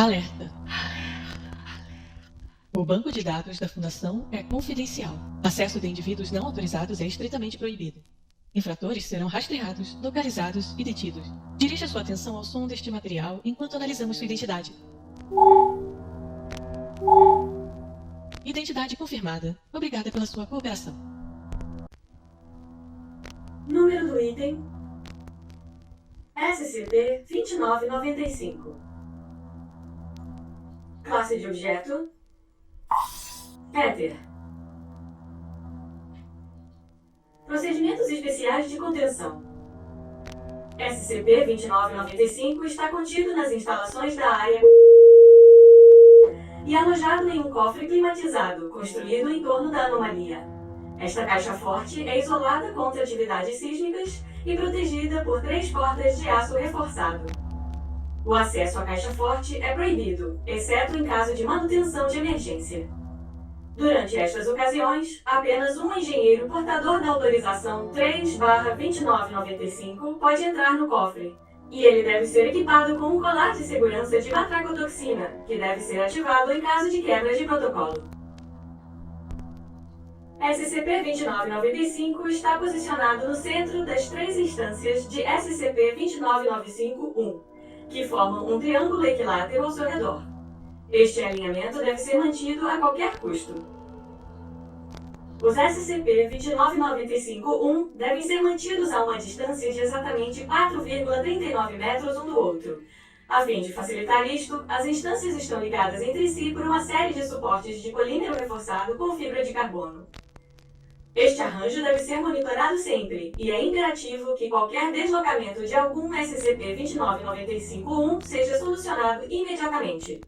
Alerta! O banco de dados da Fundação é confidencial. Acesso de indivíduos não autorizados é estritamente proibido. Infratores serão rastreados, localizados e detidos. Dirija sua atenção ao som deste material enquanto analisamos sua identidade. Identidade confirmada. Obrigada pela sua cooperação. Número do item: SCP-2995. Classe de objeto: Ether. Procedimentos especiais de contenção. SCP-2995 está contido nas instalações da área e alojado em um cofre climatizado, construído em torno da anomalia. Esta caixa forte é isolada contra atividades sísmicas e protegida por 3 portas de aço reforçado. O acesso à caixa forte é proibido, exceto em caso de manutenção de emergência. Durante estas ocasiões, apenas um engenheiro portador da autorização 3/2995 pode entrar no cofre, e ele deve ser equipado com um colar de segurança de batracotoxina, que deve ser ativado em caso de quebra de protocolo. SCP-2995 está posicionado no centro das 3 instâncias de SCP-2995-1, que formam um triângulo equilátero ao seu redor. Este alinhamento deve ser mantido a qualquer custo. Os SCP-2995-1 devem ser mantidos a uma distância de exatamente 4,39 metros um do outro. A fim de facilitar isto, as instâncias estão ligadas entre si por uma série de suportes de polímero reforçado com fibra de carbono. Este arranjo deve ser monitorado sempre, e é imperativo que qualquer deslocamento de algum SCP-2995-1 seja solucionado imediatamente.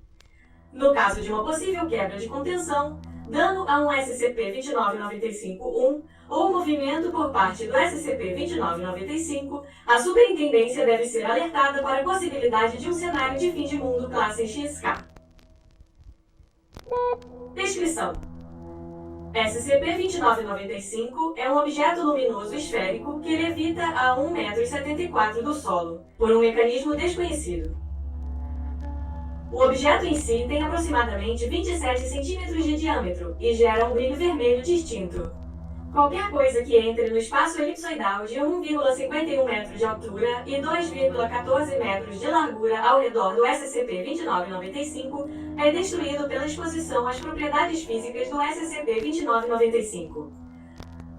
No caso de uma possível quebra de contenção, dano a um SCP-2995-1 ou movimento por parte do SCP-2995, a Superintendência deve ser alertada para a possibilidade de um cenário de fim de mundo classe XK. Descrição: SCP-2995 é um objeto luminoso esférico que levita a 1,74 m do solo, por um mecanismo desconhecido. O objeto em si tem aproximadamente 27 centímetros de diâmetro e gera um brilho vermelho distinto. Qualquer coisa que entre no espaço elipsoidal de 1,51 metros de altura e 2,14 metros de largura ao redor do SCP-2995 é destruído pela exposição às propriedades físicas do SCP-2995.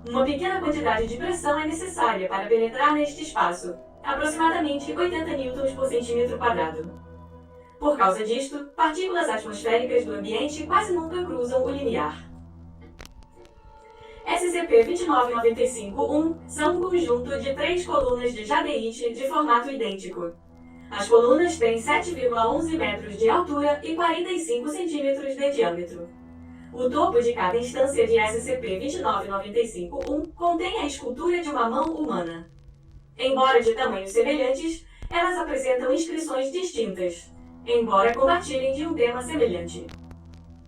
Uma pequena quantidade de pressão é necessária para penetrar neste espaço, aproximadamente 80 newtons por centímetro quadrado. Por causa disto, partículas atmosféricas do ambiente quase nunca cruzam o limiar. SCP-2995-1 são um conjunto de 3 colunas de jadeíte de formato idêntico. As colunas têm 7,11 metros de altura e 45 centímetros de diâmetro. O topo de cada instância de SCP-2995-1 contém a escultura de uma mão humana. Embora de tamanhos semelhantes, elas apresentam inscrições distintas, embora compartilhem de um tema semelhante.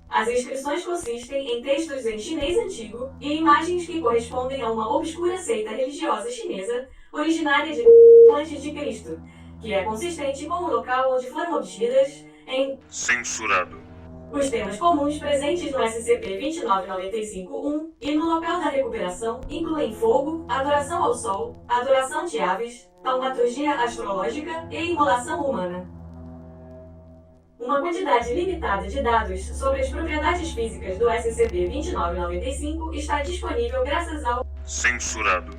As inscrições consistem em textos em chinês antigo e imagens que correspondem a uma obscura seita religiosa chinesa originária de antes de Cristo, que é consistente com o local onde foram obtidas em censurado. Os temas comuns presentes no SCP-2995-1 e no local da recuperação incluem fogo, adoração ao sol, adoração de aves, taumaturgia astrológica e imolação humana. Uma quantidade limitada de dados sobre as propriedades físicas do SCP-2995 está disponível graças ao censurado.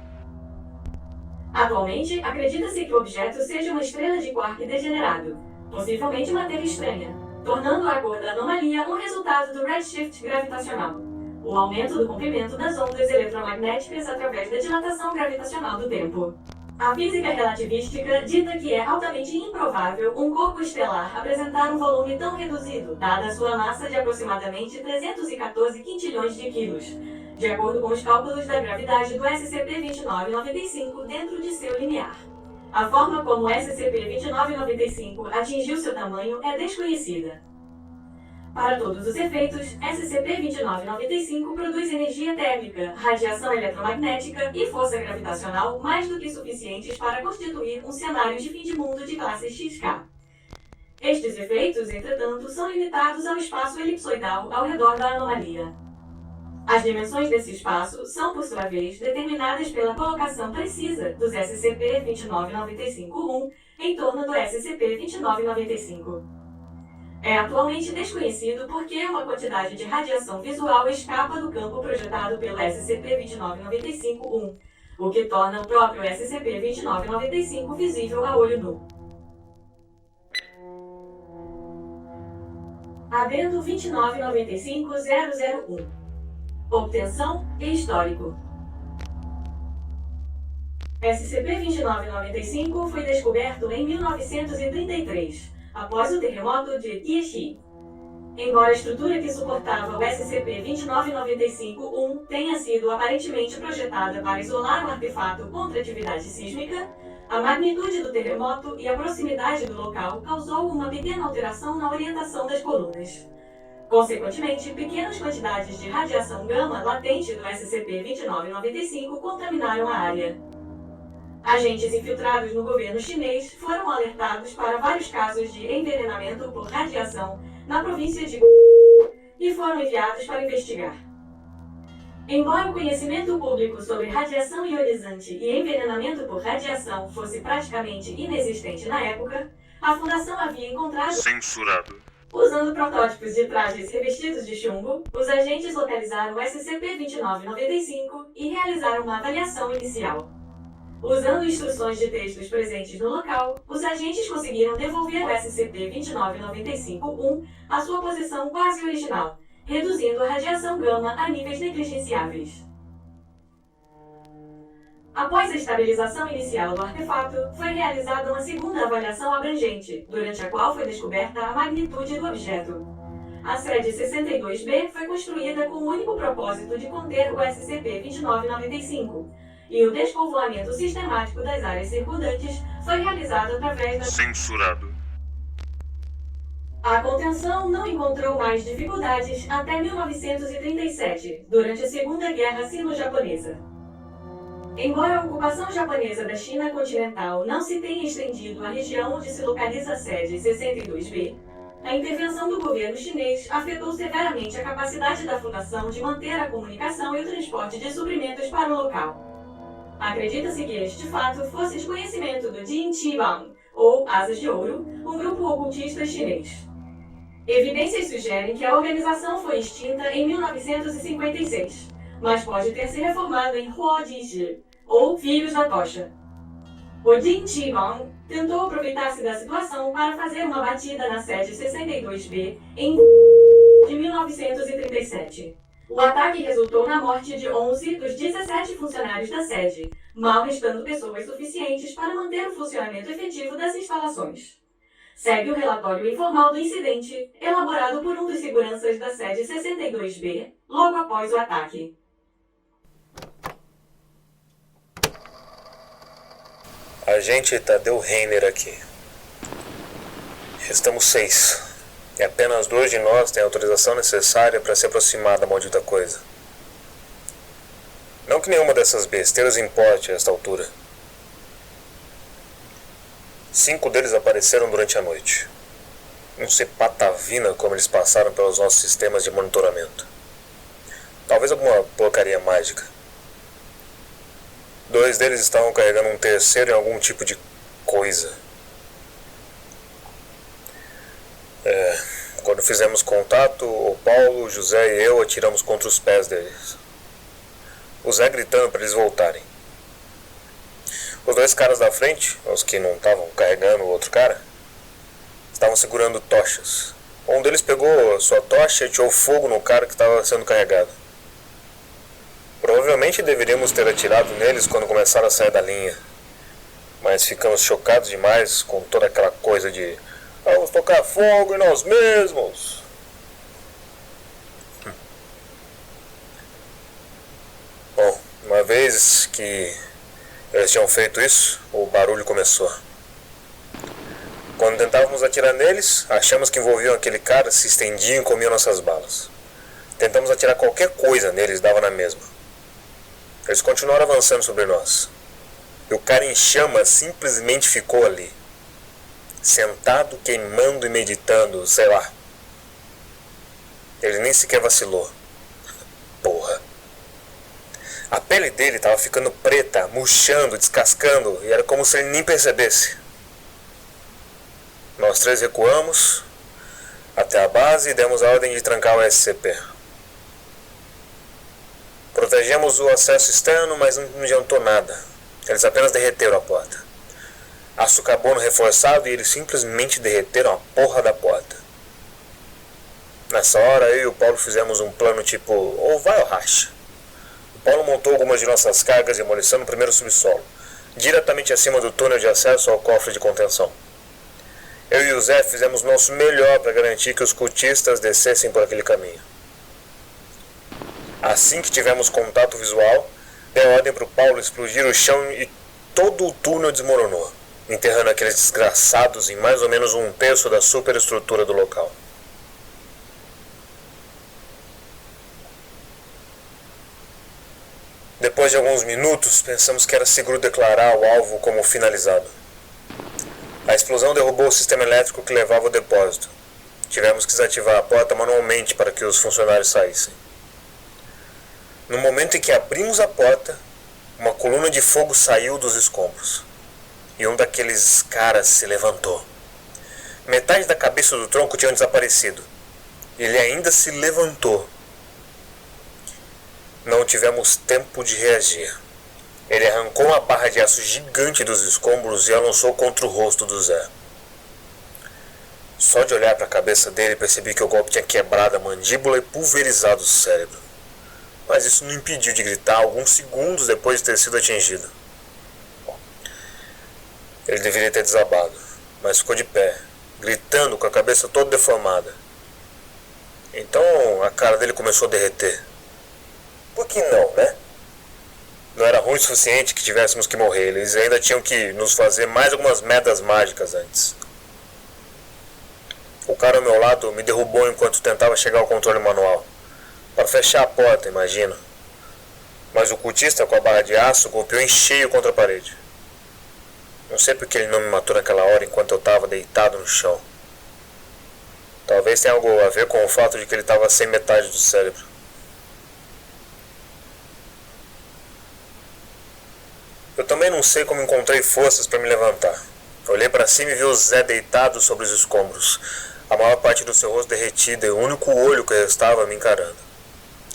Atualmente, acredita-se que o objeto seja uma estrela de quark degenerado, possivelmente matéria estranha, tornando a cor da anomalia um resultado do redshift gravitacional, o aumento do comprimento das ondas eletromagnéticas através da dilatação gravitacional do tempo. A física relativística dita que é altamente improvável um corpo estelar apresentar um volume tão reduzido, dada sua massa de aproximadamente 314 quintilhões de quilos, de acordo com os cálculos da gravidade do SCP-2995 dentro de seu limiar. A forma como o SCP-2995 atingiu seu tamanho é desconhecida. Para todos os efeitos, SCP-2995 produz energia térmica, radiação eletromagnética e força gravitacional mais do que suficientes para constituir um cenário de fim de mundo de classe XK. Estes efeitos, entretanto, são limitados ao espaço elipsoidal ao redor da anomalia. As dimensões desse espaço são, por sua vez, determinadas pela colocação precisa dos SCP-2995-1 em torno do SCP-2995. É atualmente desconhecido por que uma quantidade de radiação visual escapa do campo projetado pelo SCP-2995-1, o que torna o próprio SCP-2995 visível a olho nu. Adendo 2995001. Obtenção e histórico. SCP-2995 foi descoberto em 1933, após o terremoto de Kieshi. Embora a estrutura que suportava o SCP-2995-1 tenha sido aparentemente projetada para isolar o artefato contra atividade sísmica, a magnitude do terremoto e a proximidade do local causou uma pequena alteração na orientação das colunas. Consequentemente, pequenas quantidades de radiação gama latente do SCP-2995 contaminaram a área. Agentes infiltrados no governo chinês foram alertados para vários casos de envenenamento por radiação na província de e foram enviados para investigar. Embora o conhecimento público sobre radiação ionizante e envenenamento por radiação fosse praticamente inexistente na época, a Fundação havia encontrado... Censurado. Usando protótipos de trajes revestidos de chumbo, os agentes localizaram o SCP-2995 e realizaram uma avaliação inicial. Usando instruções de textos presentes no local, os agentes conseguiram devolver o SCP-2995-1 à sua posição quase original, reduzindo a radiação gama a níveis negligenciáveis. Após a estabilização inicial do artefato, foi realizada uma segunda avaliação abrangente, durante a qual foi descoberta a magnitude do objeto. A sede 62B foi construída com o único propósito de conter o SCP-2995, e o despovoamento sistemático das áreas circundantes foi realizado através da... Censurado. A contenção não encontrou mais dificuldades até 1937, durante a Segunda Guerra Sino-Japonesa. Embora a ocupação japonesa da China continental não se tenha estendido à região onde se localiza a sede 62B, a intervenção do governo chinês afetou severamente a capacidade da Fundação de manter a comunicação e o transporte de suprimentos para o local. Acredita-se que este fato fosse desconhecimento do Jin Qibang, ou Asas de Ouro, um grupo ocultista chinês. Evidências sugerem que a organização foi extinta em 1956, mas pode ter se reformado em Huo Jiji, ou Filhos da Tocha. O Jin Qibang tentou aproveitar-se da situação para fazer uma batida na sede 62B em de 1937. O ataque resultou na morte de 11 dos 17 funcionários da sede, mal restando pessoas suficientes para manter o funcionamento efetivo das instalações. Segue o relatório informal do incidente, elaborado por um dos seguranças da sede 62B, logo após o ataque. Agente Tadeu Reiner aqui. Estamos 6. E apenas 2 de nós têm a autorização necessária para se aproximar da maldita coisa. Não que nenhuma dessas besteiras importe a esta altura. 5 deles apareceram durante a noite. Não sei patavina como eles passaram pelos nossos sistemas de monitoramento. Talvez alguma porcaria mágica. 2 deles estavam carregando um terceiro em algum tipo de coisa. Quando fizemos contato, o Paulo, o José e eu atiramos contra os pés deles. O Zé gritando para eles voltarem. Os 2 caras da frente, os que não estavam carregando o outro cara, estavam segurando tochas. Um deles pegou a sua tocha e atirou fogo no cara que estava sendo carregado. Provavelmente deveríamos ter atirado neles quando começaram a sair da linha. Mas ficamos chocados demais com toda aquela coisa de vamos tocar fogo em nós mesmos. Bom, uma vez que eles tinham feito isso, o barulho começou. Quando tentávamos atirar neles, achamos que envolviam aquele cara, se estendiam e comiam nossas balas. Tentamos atirar qualquer coisa neles, dava na mesma. Eles continuaram avançando sobre nós. E o cara em chamas simplesmente ficou ali. sentado, queimando e meditando, sei lá. Ele nem sequer vacilou. Porra. A pele dele estava ficando preta, murchando, descascando, e era como se ele nem percebesse. Nós três recuamos até a base e demos a ordem de trancar o SCP. Protegemos o acesso externo, mas não adiantou nada. Eles apenas derreteram a porta. Aço carbono reforçado e eles simplesmente derreteram a porra da porta. Nessa hora, eu e o Paulo fizemos um plano tipo, ou vai ou racha. O Paulo montou algumas de nossas cargas de demolição no primeiro subsolo, diretamente acima do túnel de acesso ao cofre de contenção. Eu e o Zé fizemos nosso melhor para garantir que os cultistas descessem por aquele caminho. Assim que tivemos contato visual, dei ordem para o Paulo explodir o chão e todo o túnel desmoronou, enterrando aqueles desgraçados em mais ou menos 1/3 da superestrutura do local. Depois de alguns minutos, pensamos que era seguro declarar o alvo como finalizado. A explosão derrubou o sistema elétrico que levava ao depósito. Tivemos que desativar a porta manualmente para que os funcionários saíssem. No momento em que abrimos a porta, uma coluna de fogo saiu dos escombros. E um daqueles caras se levantou. Metade da cabeça do tronco tinha desaparecido. Ele ainda se levantou. Não tivemos tempo de reagir. Ele arrancou uma barra de aço gigante dos escombros e a lançou contra o rosto do Zé. Só de olhar para a cabeça dele percebi que o golpe tinha quebrado a mandíbula e pulverizado o cérebro. Mas isso não impediu de gritar alguns segundos depois de ter sido atingido. Ele deveria ter desabado, mas ficou de pé, gritando com a cabeça toda deformada. Então a cara dele começou a derreter. Por que não, né? Não era ruim o suficiente que tivéssemos que morrer. Eles ainda tinham que nos fazer mais algumas merdas mágicas antes. O cara ao meu lado me derrubou enquanto tentava chegar ao controle manual. Para fechar a porta, imagino. Mas o cultista com a barra de aço golpeou em cheio contra a parede. Não sei porque ele não me matou naquela hora enquanto eu estava deitado no chão. Talvez tenha algo a ver com o fato de que ele estava sem metade do cérebro. Eu também não sei como encontrei forças para me levantar. Olhei para cima e vi o Zé deitado sobre os escombros, a maior parte do seu rosto derretida e o único olho que restava me encarando.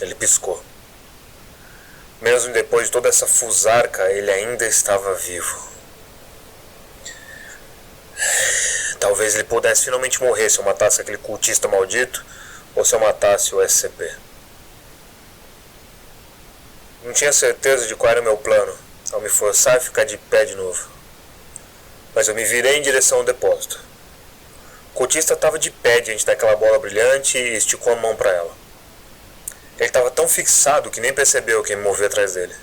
Ele piscou. Mesmo depois de toda essa fusarca, ele ainda estava vivo. Talvez ele pudesse finalmente morrer se eu matasse aquele cultista maldito ou se eu matasse o SCP. Não tinha certeza de qual era o meu plano ao me forçar a ficar de pé de novo. Mas eu me virei em direção ao depósito. O cultista estava de pé diante daquela bola brilhante e esticou a mão para ela. Ele estava tão fixado que nem percebeu quem me movia atrás dele.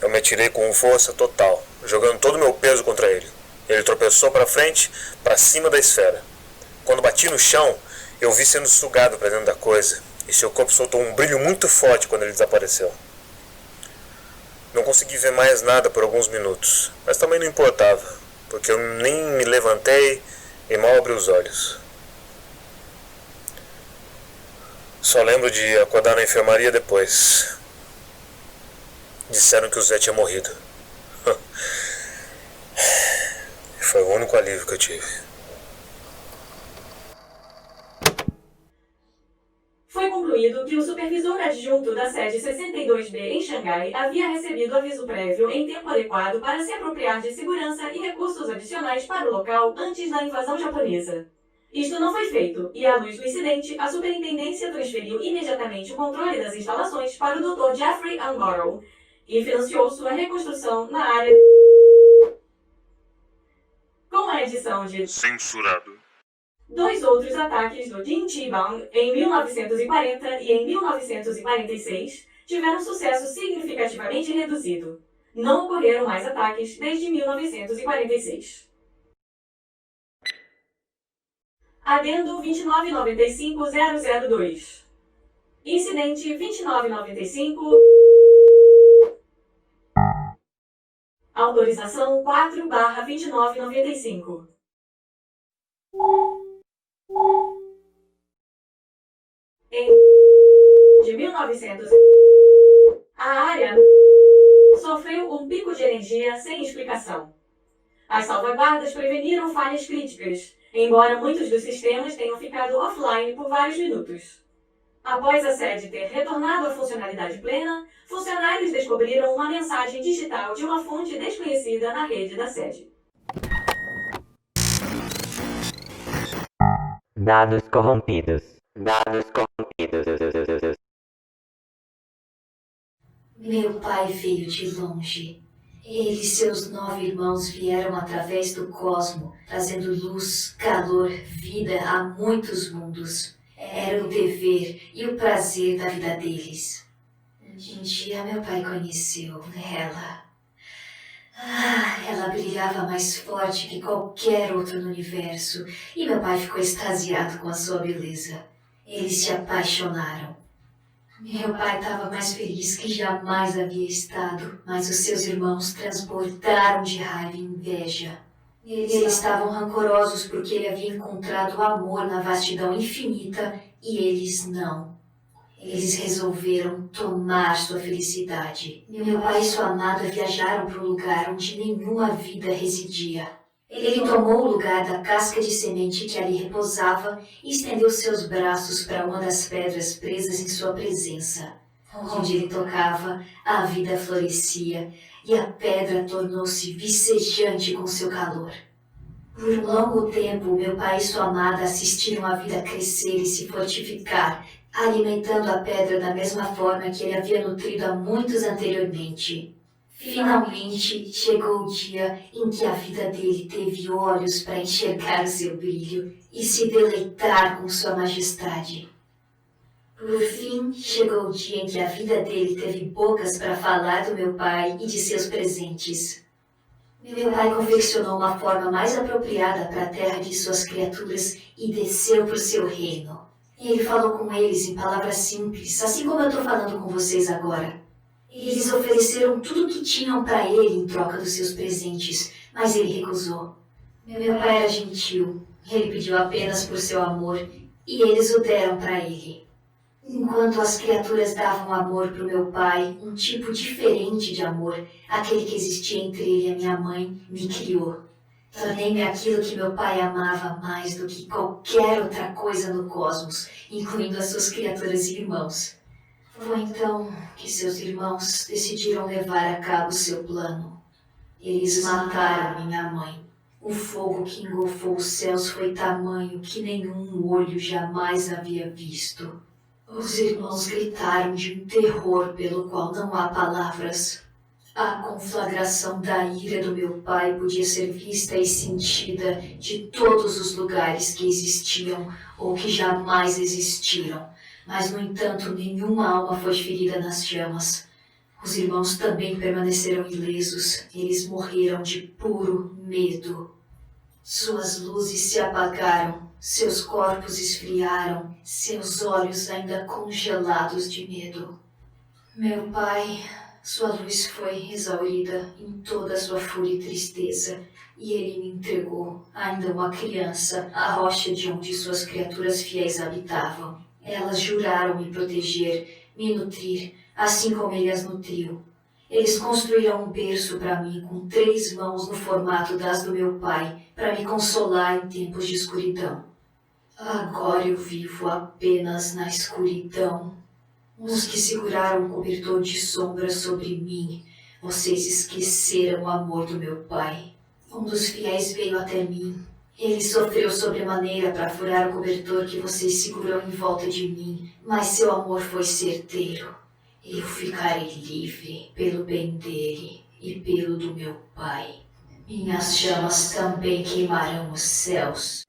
Eu me atirei com força total, jogando todo o meu peso contra ele. Ele tropeçou para frente, para cima da esfera. Quando bati no chão, eu vi sendo sugado para dentro da coisa, e seu corpo soltou um brilho muito forte quando ele desapareceu. Não consegui ver mais nada por alguns minutos, mas também não importava, porque eu nem me levantei e mal abri os olhos. Só lembro de acordar na enfermaria depois. Disseram que o Zé tinha morrido. Foi o único alívio que eu tive. Foi concluído que o supervisor adjunto da sede 62B em Xangai havia recebido aviso prévio em tempo adequado para se apropriar de segurança e recursos adicionais para o local antes da invasão japonesa. Isto não foi feito, e à luz do incidente, a superintendência transferiu imediatamente o controle das instalações para o Dr. Jeffrey Anborough e financiou sua reconstrução na área com a edição de Censurado. 2 outros ataques do Jin Chi-bang em 1940 e em 1946 tiveram sucesso significativamente reduzido. Não ocorreram mais ataques desde 1946. Adendo 2995002. Incidente 2995. Autorização 4/2995. 1900, a área sofreu um pico de energia sem explicação. As salvaguardas preveniram falhas críticas, embora muitos dos sistemas tenham ficado offline por vários minutos. Após a sede ter retornado à funcionalidade plena, funcionários descobriram uma mensagem digital de uma fonte desconhecida na rede da sede. Dados corrompidos. Dados corrompidos. Meu pai veio de longe. Ele e seus 9 irmãos vieram através do cosmo, trazendo luz, calor, vida a muitos mundos. Era o dever e o prazer da vida deles. Um dia meu pai conheceu ela. Ela brilhava mais forte que qualquer outro no universo, e meu pai ficou extasiado com a sua beleza. Eles se apaixonaram. Meu pai estava mais feliz que jamais havia estado, mas os seus irmãos transbordaram de raiva e inveja. Eles estavam rancorosos porque ele havia encontrado o amor na vastidão infinita e eles não. Eles resolveram tomar sua felicidade. Meu pai e sua amada viajaram para um lugar onde nenhuma vida residia. Ele tomou o lugar da casca de semente que ali repousava e estendeu seus braços para uma das pedras presas em sua presença. Onde ele tocava, a vida florescia e a pedra tornou-se vicejante com seu calor. Por um longo tempo, meu pai e sua amada assistiram a vida crescer e se fortificar, alimentando a pedra da mesma forma que ele havia nutrido há muitos anteriormente. Finalmente, chegou o dia em que a vida dele teve olhos para enxergar o seu brilho e se deleitar com sua majestade. Por fim, chegou o dia em que a vida dele teve bocas para falar do meu pai e de seus presentes. Meu pai confeccionou uma forma mais apropriada para a terra de suas criaturas e desceu para o seu reino. Ele falou com eles em palavras simples, assim como eu estou falando com vocês agora. Eles ofereceram tudo o que tinham para ele em troca dos seus presentes, mas ele recusou. Meu pai era gentil, ele pediu apenas por seu amor e eles o deram para ele. Enquanto as criaturas davam amor para o meu pai, um tipo diferente de amor, aquele que existia entre ele e a minha mãe, me criou. Tornei-me aquilo que meu pai amava mais do que qualquer outra coisa no cosmos, incluindo as suas criaturas e irmãos. Foi então que seus irmãos decidiram levar a cabo seu plano. Eles mataram minha mãe. O fogo que engolfou os céus foi tamanho que nenhum olho jamais havia visto. Os irmãos gritaram de um terror pelo qual não há palavras. A conflagração da ira do meu pai podia ser vista e sentida de todos os lugares que existiam ou que jamais existiram, mas, no entanto, nenhuma alma foi ferida nas chamas. Os irmãos também permaneceram ilesos, eles morreram de puro medo. Suas luzes se apagaram, seus corpos esfriaram, seus olhos ainda congelados de medo. Meu pai, sua luz foi exaurida em toda a sua fúria e tristeza, e ele me entregou, ainda uma criança, à rocha de onde suas criaturas fiéis habitavam. Elas juraram me proteger, me nutrir, assim como ele as nutriu. Eles construíram um berço para mim com 3 mãos no formato das do meu pai, para me consolar em tempos de escuridão. Agora eu vivo apenas na escuridão. Os que seguraram um cobertor de sombra sobre mim, vocês esqueceram o amor do meu pai. Um dos fiéis veio até mim. Ele sofreu sobremaneira para furar o cobertor que vocês seguram em volta de mim, mas seu amor foi certeiro. Eu ficarei livre pelo bem dele e pelo do meu pai. Minhas chamas também queimarão os céus.